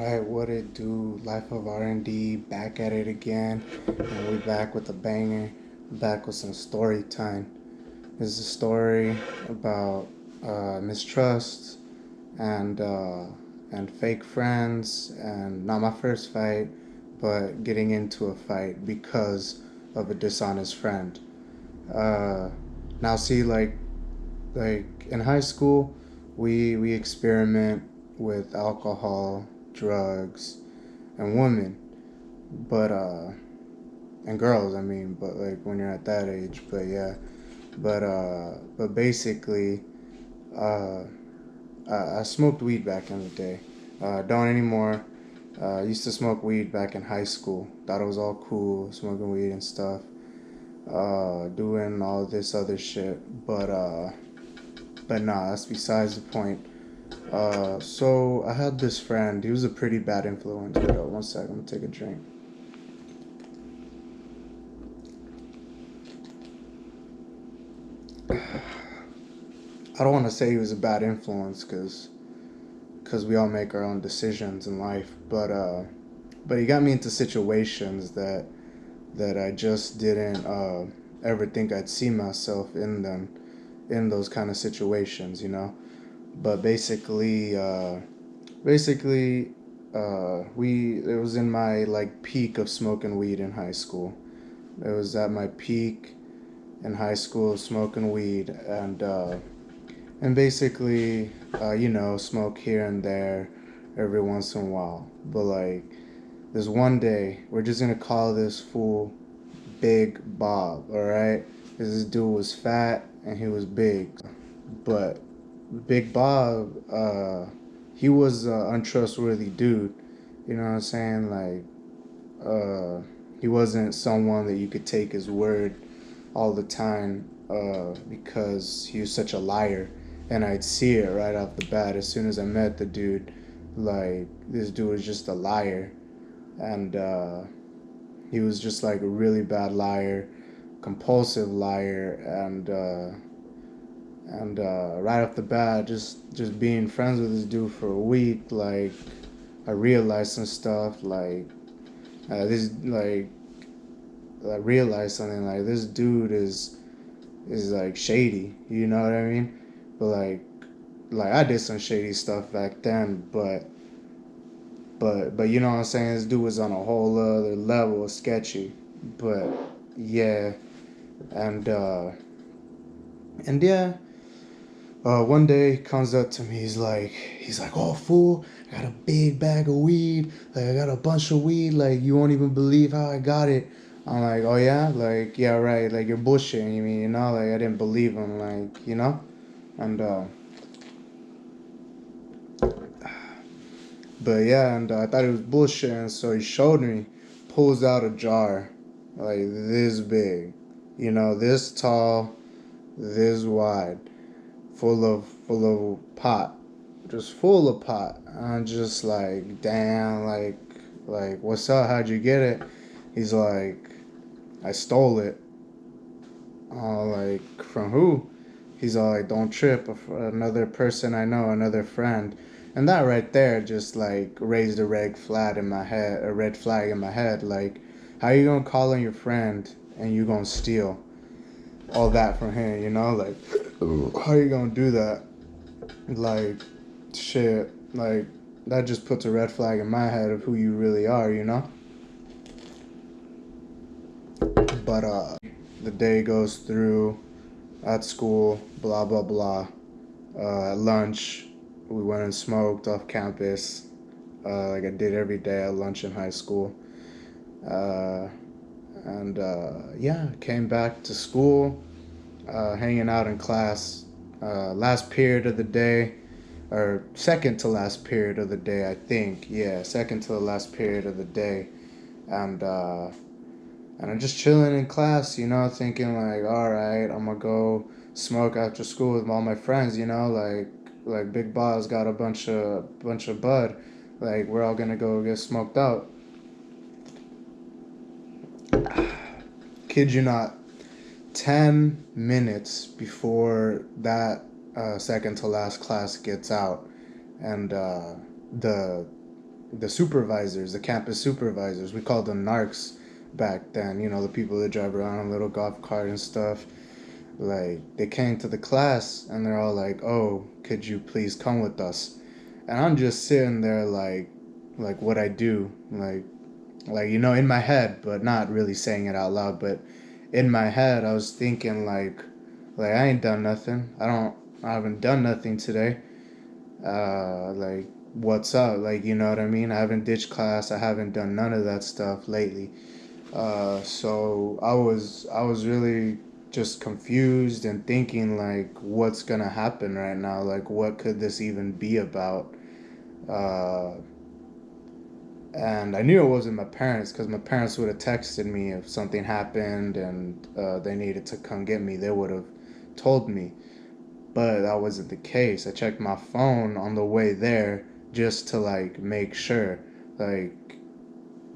Alright, what it do? Life of R&D, back at it again, and we back with a banger, back with some story time. This is a story about mistrust and uh, and fake friends, and not my first fight, but getting into a fight because of a dishonest friend. Uh, Now, see, like in high school, we experiment with alcohol, drugs, and women, but and girls. I mean, but like when you're at that age, but yeah, but basically, uh, I smoked weed back in the day. Don't anymore. Used to smoke weed back in high school. Thought it was all cool, smoking weed and stuff. Doing all this other shit, but nah, that's besides the point. So I had this friend. He was a pretty bad influence. Wait up, one second. I'm gonna take a drink. I don't want to say he was a bad influence because we all make our own decisions in life. But he got me into situations that I just didn't ever think I'd see myself in them, in those kind of situations, you know. But basically, we it was in my like peak of smoking weed in high school. It was at my peak in high school smoking weed, and basically, smoke here and there every once in a while. But like this one day, we're just gonna call this fool Big Bob, all right? 'Cause this dude was fat and he was big, but Big Bob, he was an untrustworthy dude. You know what I'm saying? He wasn't someone that you could take his word all the time, because he was such a liar. And I'd see it right off the bat as soon as I met the dude. Like, this dude was just a liar. And he was just like a really bad liar, compulsive liar, and right off the bat, just being friends with this dude for a week, like I realized some stuff, like this, like I realized something like this dude is like shady. You know what I mean? But like I did some shady stuff back then, but you know what I'm saying? This dude was on a whole other level of sketchy. But yeah, and and yeah, one day he comes up to me. He's like, "Oh fool, I got a big bag of weed. Like I got a bunch of weed. Like you won't even believe how I got it." I'm like, "Oh yeah, like yeah, right. Like you're bullshitting me, you know? Like I didn't believe him, like you know." And but yeah, and I thought it was bullshit, and so he showed me, pulls out a jar, like this big, you know, this tall, this wide, full of pot, just full of pot. I'm just like, damn, like what's up? How'd you get it? He's like, I stole it. Like from who? He's all like, don't trip. Another person I know, another friend, and that right there just like raised a red flag in my head. Like, how you gonna call on your friend and you gonna steal all that from him? You know, like, how you gonna do that? Like, shit, like that just puts a red flag in my head of who you really are, you know. But the day goes through at school, blah blah blah. At lunch, we went and smoked off campus, like I did every day at lunch in high school. Uh, and yeah, came back to school, hanging out in class. Last period of the day, or second to last period of the day, I think. Yeah, second to the last period of the day, and and I'm just chilling in class, you know, thinking like, all right, I'm gonna go smoke after school with all my friends, you know, like Big Boss got a bunch of bud, like we're all gonna go get smoked out. Kid you not, 10 minutes before that second to last class gets out, and the the supervisors, the campus supervisors. We called them narcs back then. You know, the people that drive around on a little golf cart and stuff. Like they came to the class and they're all like, "Oh, could you please come with us?" And I'm just sitting there like what I do, like you know, in my head, but not really saying it out loud. But in my head, I was thinking like I ain't done nothing. I haven't done nothing today. Like what's up? Like you know what I mean? I haven't ditched class. I haven't done none of that stuff lately. So I was really just confused and thinking like what's gonna happen right now? Like what could this even be about? Uh, and I knew it wasn't my parents because my parents would have texted me if something happened and they needed to come get me. They would have told me, but that wasn't the case. I checked my phone on the way there just to like make sure, like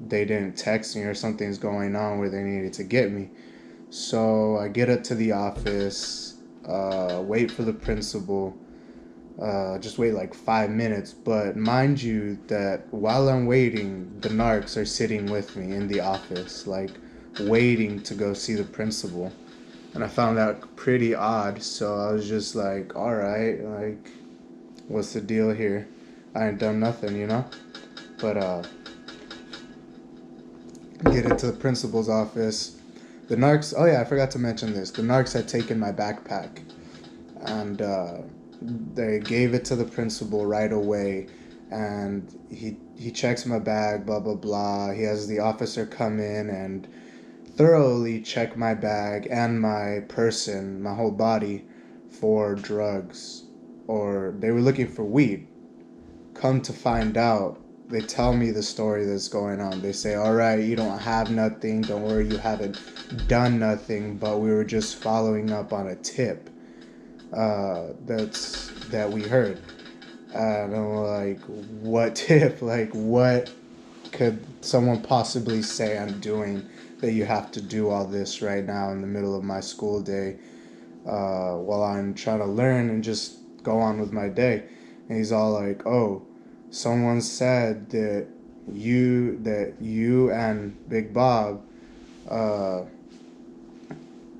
they didn't text me or something's going on where they needed to get me. So I get up to the office, wait for the principal, just wait like 5 minutes. But mind you, that while I'm waiting, the narcs are sitting with me in the office, like waiting to go see the principal. And I found that pretty odd. So I was just like, all right, like, what's the deal here? I ain't done nothing, you know? But get into the principal's office. The narcs, oh yeah, I forgot to mention this. The narcs had taken my backpack and they gave it to the principal right away. And he checks my bag, blah, blah, blah. He has the officer come in and thoroughly check my bag and my person, my whole body, for drugs. Or they were looking for weed. Come to find out, they tell me the story that's going on. They say, all right, you don't have nothing. Don't worry, you haven't done nothing, but we were just following up on a tip that we heard. And I'm like, what tip? Like, what could someone possibly say I'm doing that you have to do all this right now in the middle of my school day while I'm trying to learn and just go on with my day? And he's all like, oh, someone said that you and Big Bob uh,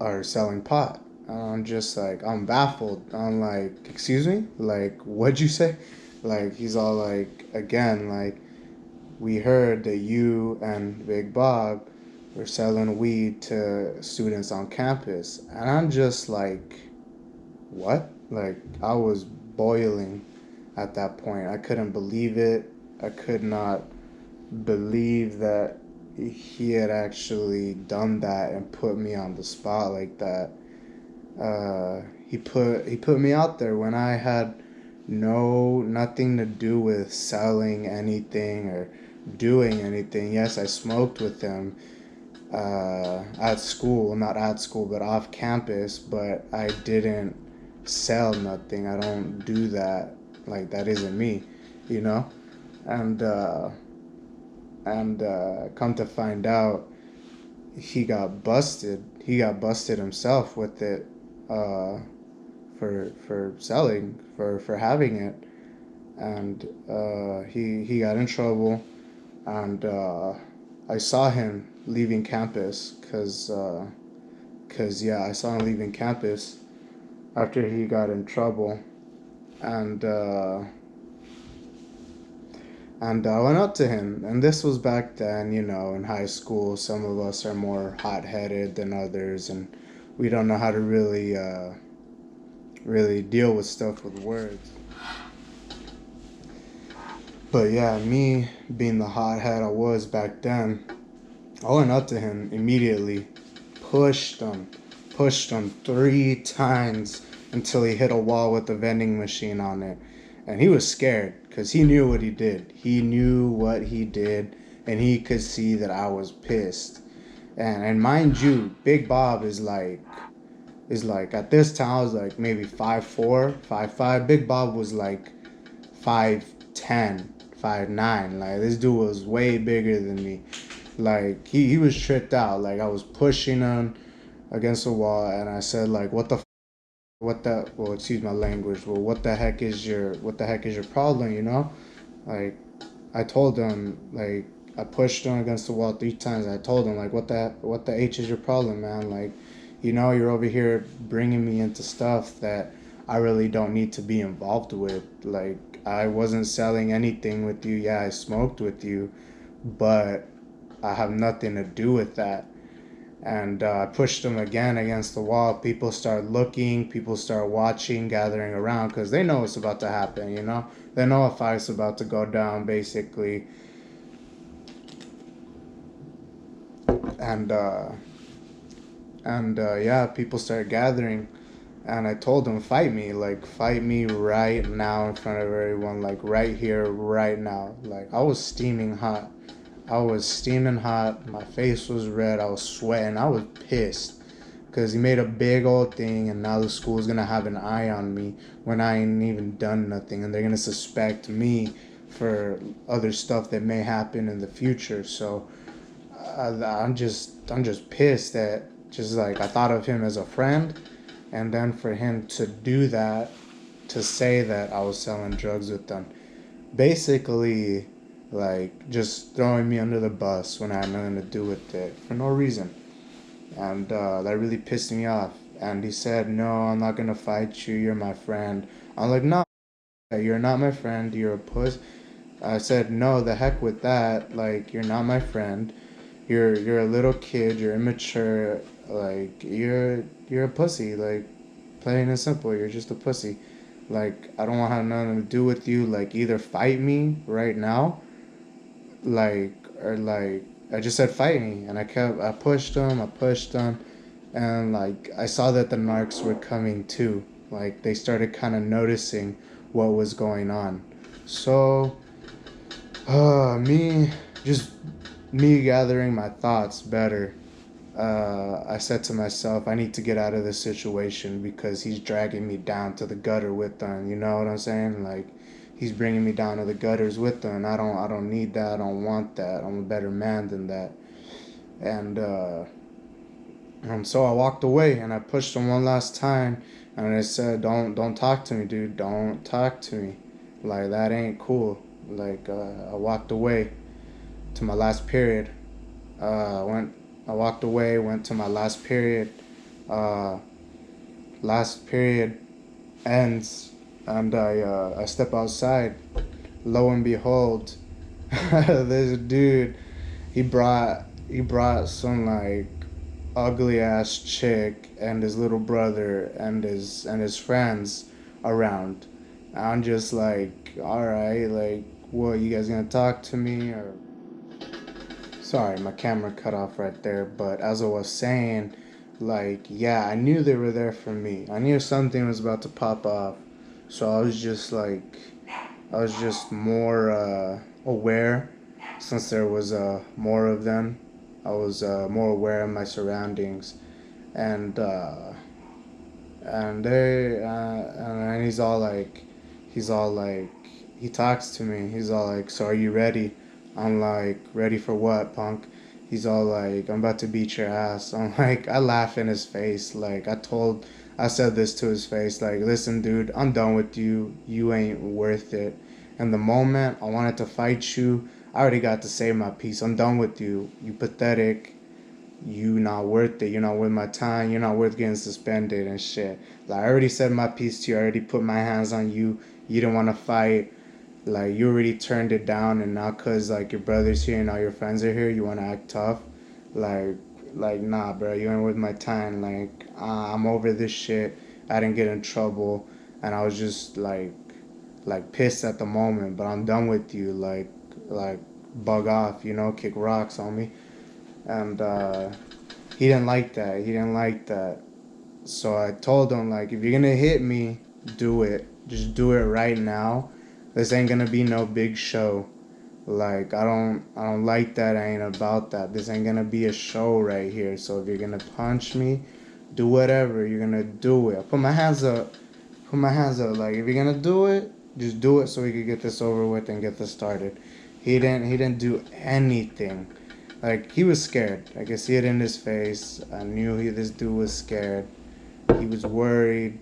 are selling pot. I'm just like, I'm baffled. I'm like, excuse me? Like, what'd you say? Like, he's all like, again, like, we heard that you and Big Bob were selling weed to students on campus. And I'm just like, what? Like, I was boiling at that point. I couldn't believe it. I could not believe that he had actually done that and put me on the spot like that. He put me out there when I had nothing to do with selling anything or doing anything. Yes, I smoked with him at school, not at school, but off campus. But I didn't sell nothing. I don't do that. Like that isn't me, you know. And come to find out, he got busted. He got busted himself with it, uh, for selling, for having it, and he got in trouble, and I saw him leaving campus, cause yeah, I saw him leaving campus after he got in trouble, and I went up to him, and this was back then, you know, in high school. Some of us are more hot-headed than others, and we don't know how to really deal with stuff with words. But yeah, me being the hothead I was back then, I went up to him immediately, pushed him, pushed him 3 times until he hit a wall with the vending machine on it. And he was scared because he knew what he did. He knew what he did, and he could see that I was pissed. And mind you, Big Bob is like at this time I was like maybe 5'4", 5'5". Big Bob was like 5'10", 5'9". Like this dude was way bigger than me. Like he was tripped out. Like I was pushing him against the wall, and I said like, what the well, excuse my language. Well, what the heck is your problem? You know, like I told him like I pushed him against the wall 3 times. I told him like what the H is your problem, man? Like, you're over here bringing me into stuff that I really don't need to be involved with. Like, I wasn't selling anything with you. Yeah, I smoked with you, but I have nothing to do with that. And I pushed him again against the wall. People start looking, people start watching, gathering around because they know it's about to happen, They know a fight's about to go down, basically. And, yeah, people start gathering. And I told him, fight me. Like, fight me right now in front of everyone. Like, right here, right now. Like, I was steaming hot. I was steaming hot. My face was red. I was sweating. I was pissed because he made a big old thing, and now the school's gonna have an eye on me when I ain't even done nothing, and they're gonna suspect me for other stuff that may happen in the future. So I'm just pissed that just like I thought of him as a friend, and then for him to do that, to say that I was selling drugs with them, basically like just throwing me under the bus when I had nothing to do with it for no reason. And that really pissed me off. And he said, "No, I'm not gonna fight you. You're my friend." I'm like, "No, you're not my friend. You're a puss." I said, "No, the heck with that. Like, you're not my friend. You're a little kid. You're immature. Like, you're a pussy. Like, plain and simple. You're just a pussy. Like, I don't want to have nothing to do with you. Like, either fight me right now, like, or like." I just said fight me, and I pushed him, and like I saw that the narcs were coming too. Like, they started kind of noticing what was going on. So, me, just me gathering my thoughts better. I said to myself, I need to get out of this situation because he's dragging me down to the gutter with them. You know what I'm saying? Like, he's bringing me down to the gutters with them. I don't need that. I don't want that. I'm a better man than that. And so I walked away and I pushed him one last time, and I said, don't talk to me, dude. Don't talk to me. Like, that ain't cool. Like, I walked away to my last period. Went I walked away, went to my last period. Uh, Last period ends, and I step outside. Lo and behold, this dude, he brought some like ugly ass chick and his little brother and his friends around. I'm just like, all right, like, what, you guys gonna talk to me or? Sorry, my camera cut off right there. But as I was saying, like, yeah, I knew they were there for me. I knew something was about to pop off. So I was just more aware since there was more of them. I was more aware of my surroundings. And, and he's all like, he talks to me. He's all like, "So are you ready?" I'm like, "Ready for what, punk?" He's all like, "I'm about to beat your ass." I'm like, I laugh in his face. Like, I said this to his face. Like, "Listen, dude, I'm done with you. You ain't worth it." And the moment I wanted to fight you, I already got to say my piece. I'm done with you. You pathetic. You not worth it. You're not worth my time. You're not worth getting suspended and shit. Like, I already said my piece to you. I already put my hands on you. You didn't want to fight. Like, you already turned it down, and now cause like your brother's here and all your friends are here, you want to act tough. Like, nah, bro. You ain't worth my time. Like, I'm over this shit. I didn't get in trouble, and I was just like pissed at the moment. But I'm done with you. Like, bug off. Kick rocks on me. And he didn't like that. He didn't like that. So I told him, like, if you're gonna hit me, do it. Just do it right now. This ain't gonna be no big show. Like, I don't like that. I ain't about that. This ain't gonna be a show right here. So if you're gonna punch me, do whatever. You're gonna do it. I put my hands up. Put my hands up. Like, if you're gonna do it, just do it so we could get this over with and get this started. He didn't do anything. Like, he was scared. I could see it in his face. I knew this dude was scared. He was worried.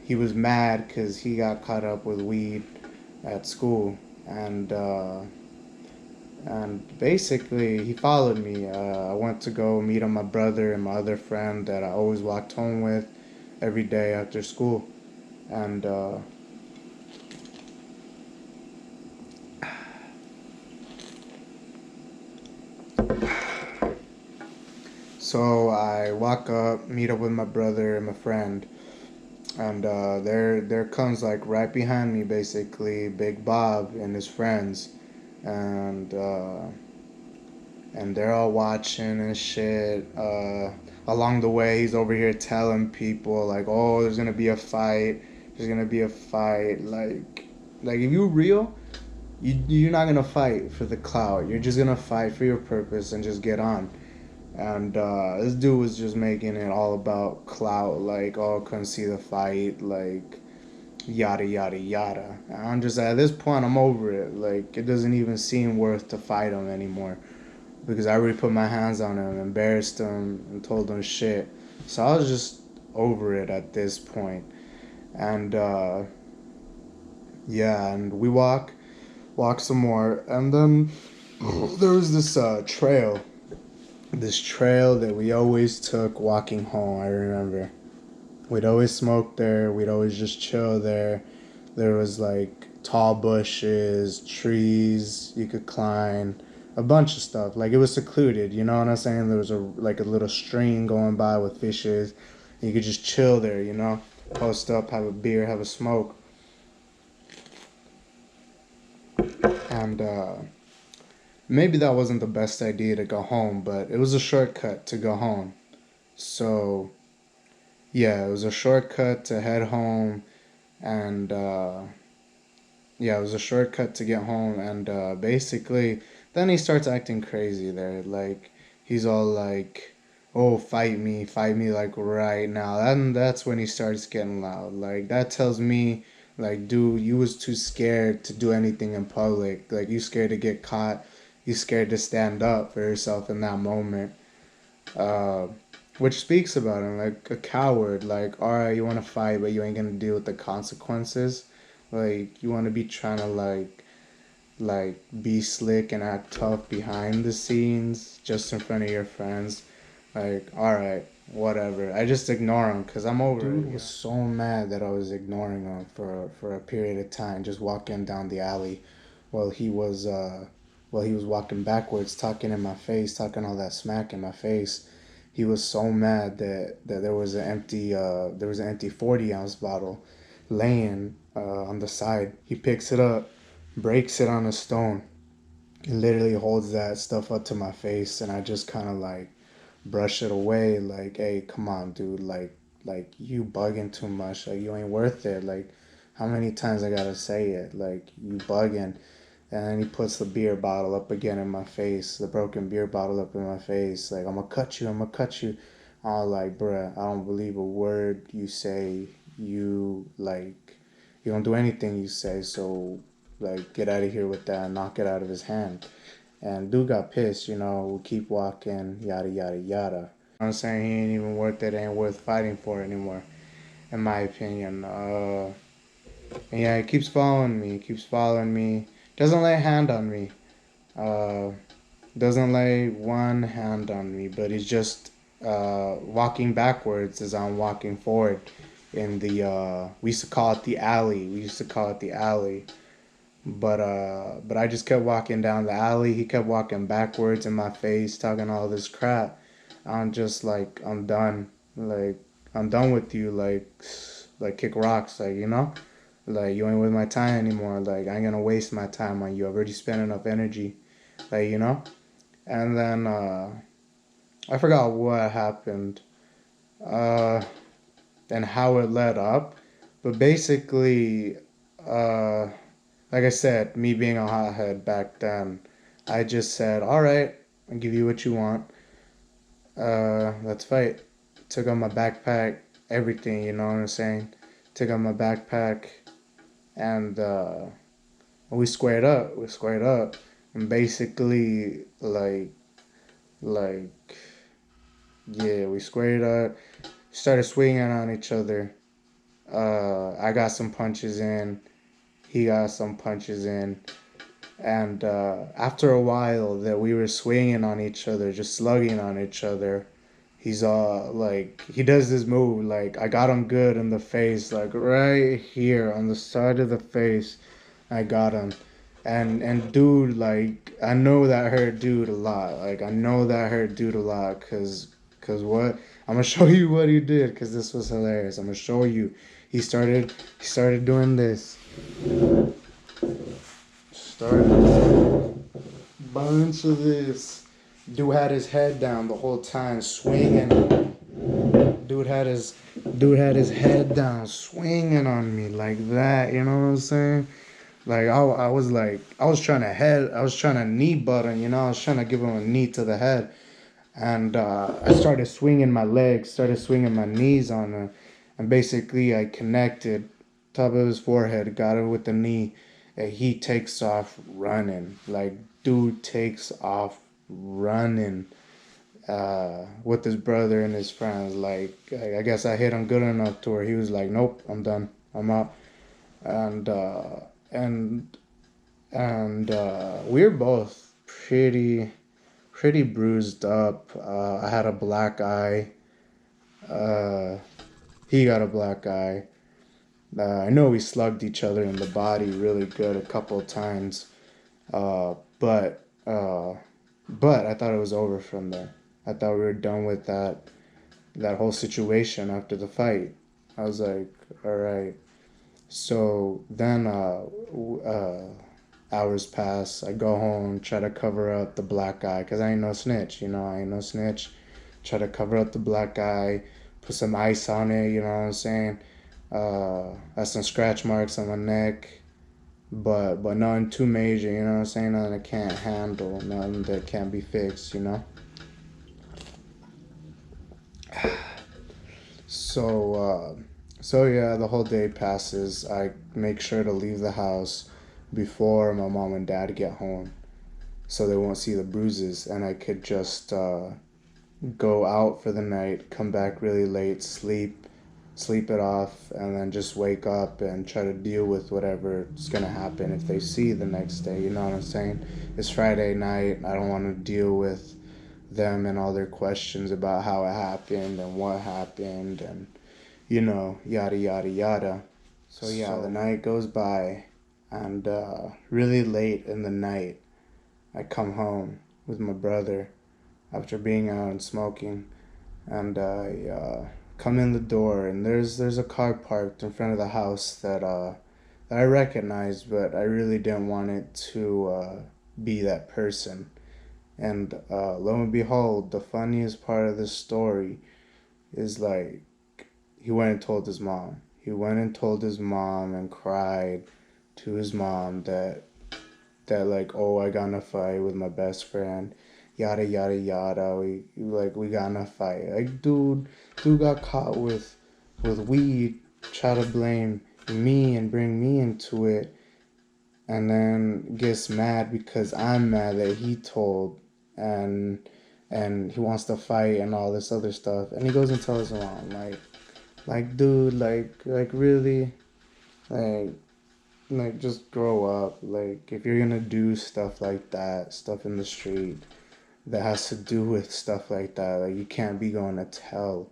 He was mad because he got caught up with weed at school. and basically he followed me. I went to go meet up my brother and my other friend that I always walked home with every day after school, and so I walk up, meet up with my brother and my friend, and there comes like right behind me basically Big Bob and his friends, and they're all watching and shit. Along the way, he's over here telling people like, "Oh, there's gonna be a fight. There's gonna be a fight." Like if you're real, you're not gonna fight for the clout. You're just gonna fight for your purpose and just get on. And this dude was just making it all about clout. Like, oh, couldn't see the fight. Like, yada yada yada. And I'm just at this point, I'm over it. Like, it doesn't even seem worth to fight him anymore because I already put my hands on him, embarrassed him, and told him shit. So I was just over it at this point. And yeah, and we walk some more, and then there was this trail that we always took walking home. I remember we'd always smoke there. We'd always just chill there. There was like tall bushes, trees you could climb, a bunch of stuff. Like it was secluded, you know what I'm saying? There was a little stream going by with fishes. You could just chill there, you know, post up, have a beer, have a smoke, and maybe that wasn't the best idea to go home, but it was a shortcut to go home. So yeah, it was a shortcut to head home, and yeah, it was a shortcut to get home, and basically, then he starts acting crazy there. Like, he's all like, "Oh, fight me, like right now." And that's when he starts getting loud. Like, that tells me, like, dude, you was too scared to do anything in public. Like, you scared to get caught. You scared to stand up for yourself in that moment. Uh, which speaks about him, like a coward. Like, all right, you want to fight, but you ain't gonna deal with the consequences. Like, you want to be trying to like be slick and act tough behind the scenes, just in front of your friends. Like, all right, whatever. I just ignore him because I'm over it. Dude was so mad that I was ignoring him for a period of time, just walking down the alley while he was walking backwards, talking in my face, talking all that smack in my face. He was so mad that there was an empty 40-ounce bottle laying on the side. He picks it up, breaks it on a stone, and literally holds that stuff up to my face, and I just kind of like brush it away, like, hey, come on, dude, like you bugging too much, like you ain't worth it, like how many times I gotta say it, like you bugging. And then he puts the beer bottle up again in my face, the broken beer bottle up in my face, like, I'm gonna cut you, I'm gonna cut you. I was like, bruh, I don't believe a word you say. You don't do anything you say, so like get out of here with that and knock it out of his hand. And dude got pissed, you know, we'll keep walking, yada yada yada. I'm saying he ain't even worth it, ain't worth fighting for anymore, in my opinion. And yeah, he keeps following me, doesn't lay a hand on me. Uh, doesn't lay one hand on me, but he's just walking backwards as I'm walking forward in the we used to call it the alley. But I just kept walking down the alley. He kept walking backwards in my face, talking all this crap. I'm just like, I'm done. Like, I'm done with you. Like kick rocks. Like, you know, like you ain't with my time anymore. Like, I ain't gonna waste my time on you. I've already spent enough energy. Like, you know. And then I forgot what happened. Uh, and how it led up. But basically, uh, like I said, me being a hothead back then, I just said, all right, I'll give you what you want. Let's fight. Took out my backpack, everything, you know what I'm saying? Took out my backpack, and we squared up. We squared up. And basically, like, yeah, we squared up, started swinging on each other. I got some punches in. He got some punches in. And after a while that we were swinging on each other, just slugging on each other, he's like he does this move like I got him good in the face, like right here on the side of the face. I got him. And dude, like I know that hurt dude a lot. Like I know that hurt dude a lot cuz what? I'm gonna show you what he did cuz this was hilarious. I'm gonna show you. He started doing this. Started bunch of this. Dude had his head down the whole time, swinging. Dude had his dude had his head down, swinging on me like that. You know what I'm saying? Like I was like I was trying to knee button. You know, I was trying to give him a knee to the head, and I started swinging my legs, started swinging my knees on him, and basically I connected top of his forehead, got him with the knee, and he takes off running. Like dude takes off running with his brother and his friends. Like I guess I hit him good enough to where he was like, "Nope, I'm done, I'm out." And and we're both pretty bruised up. I had a black eye. Uh, he got a black eye. I know we slugged each other in the body really good a couple of times. Uh, but uh, but I thought it was over from there. I thought we were done with that whole situation after the fight. I was like, all right. So then hours pass. I go home, try to cover up the black eye because I ain't no snitch. You know, I ain't no snitch. Try to cover up the black eye, put some ice on it. You know what I'm saying? Had some scratch marks on my neck, but nothing too major. You know what I'm saying? Nothing I can't handle. Nothing that can't be fixed. You know. So, so yeah, the whole day passes. I make sure to leave the house before my mom and dad get home, so they won't see the bruises, and I could just go out for the night, come back really late, sleep it off, and then just wake up and try to deal with whatever's gonna happen if they see the next day. You know what I'm saying? It's Friday night. I don't want to deal with them and all their questions about how it happened and what happened and yada yada yada. So yeah, the night goes by, and really late in the night, I come home with my brother after being out and smoking, and I come in the door, and there's a car parked in front of the house that I recognized, but I really didn't want it to be that person. And lo and behold, the funniest part of this story is like he went and told his mom. He went and told his mom and cried to his mom that like, oh, I got in a fight with my best friend, yada yada yada. We got in a fight. Like dude got caught with weed, try to blame me and bring me into it, and then gets mad because I'm mad that he told, and and he wants to fight and all this other stuff, and he goes and tells his mom like dude, like really, like just grow up. Like if you're gonna do stuff like that, stuff in the street that has to do with stuff like that, like you can't be going to tell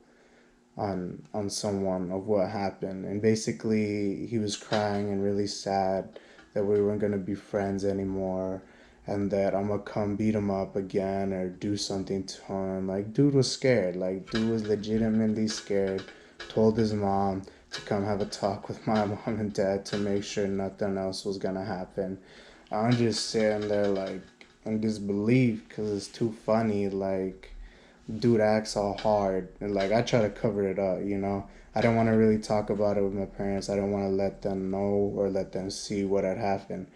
on someone of what happened. And basically he was crying and really sad that we weren't gonna be friends anymore, and that I'm gonna come beat him up again or do something to him. Like dude was scared. Like dude was legitimately scared. Told his mom to come have a talk with my mom and dad to make sure nothing else was gonna happen. I'm just sitting there like in disbelief because it's too funny. Like dude acts all hard, and like I try to cover it up. I don't want to really talk about it with my parents. I don't want to let them know or let them see what had happened.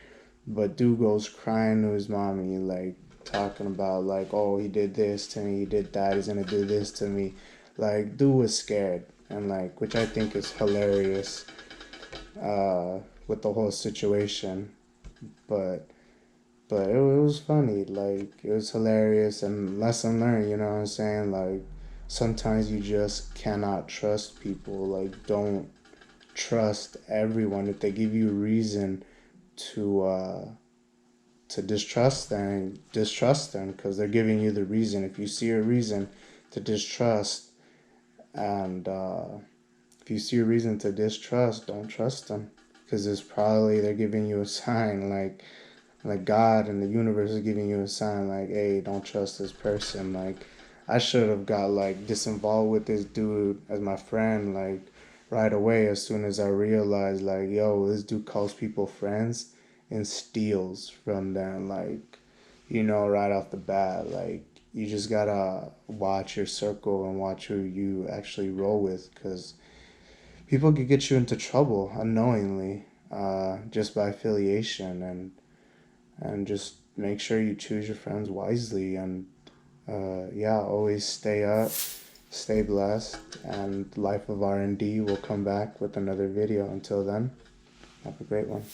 But dude goes crying to his mommy, like talking about like, oh, he did this to me, he did that, he's gonna do this to me. Like dude was scared, and like which I think is hilarious with the whole situation. But it was funny, like it was hilarious and lesson learned. You know what I'm saying? Like sometimes you just cannot trust people. Like don't trust everyone if they give you a reason to to distrust, then distrust them because they're giving you the reason. If you see a reason to distrust, and if you see a reason to distrust, don't trust them because it's probably they're giving you a sign, like God and the universe is giving you a sign, like, hey, don't trust this person. Like, I should have got like disinvolved with this dude as my friend, like right away as soon as I realized, like, yo, this dude calls people friends and steals from them, like, right off the bat. Like, you just gotta watch your circle and watch who you actually roll with, because people could get you into trouble unknowingly, just by affiliation, and just make sure you choose your friends wisely. And yeah, always stay up, stay blessed, and Life of R&D will come back with another video. Until then, have a great one.